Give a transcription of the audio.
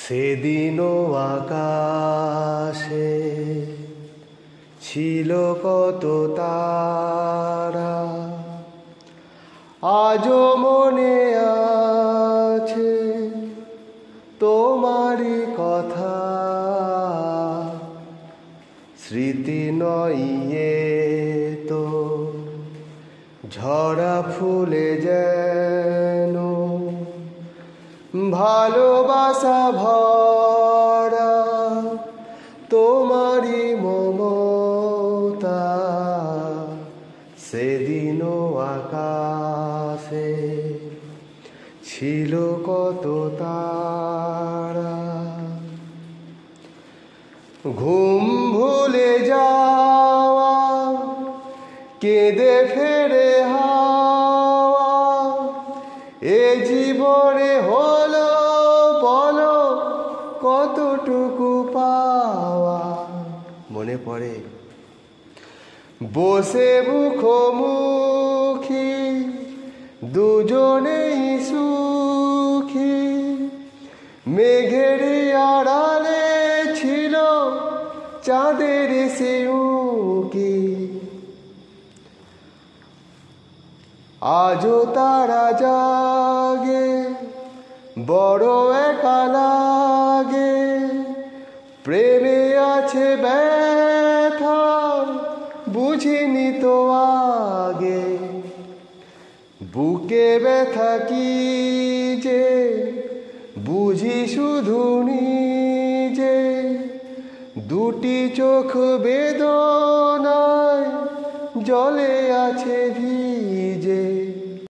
সেদিনও আকাশে ছিল কত তারা, আজও মনে আছে তোমারই কথা। স্মৃতি নয় তো ঝরা ফুলে যেন ভালোবাসা ভরা তোমারই মমতা। সেদিনও আকাশে ছিল কত তারা, ঘুম ভুলে যাওয়া কেঁদে ফেরে হাওয়া, এ জীবনে হলো বলো কতটুকু পাওয়া। মনে পড়ে বসে মুখোমুখি দুজনেই সুখী, মেঘের আড়ালে ছিল চাঁদের সিউকি। আজও তারা জাগে বড় একা লাগে, প্রেমে আছে ব্যথা বুঝিনি তো আগে। বুকে ব্যথা কি যে বুঝি শুধু নিজে, দুটি চোখ বেদনায় জলে আছে ভিজে।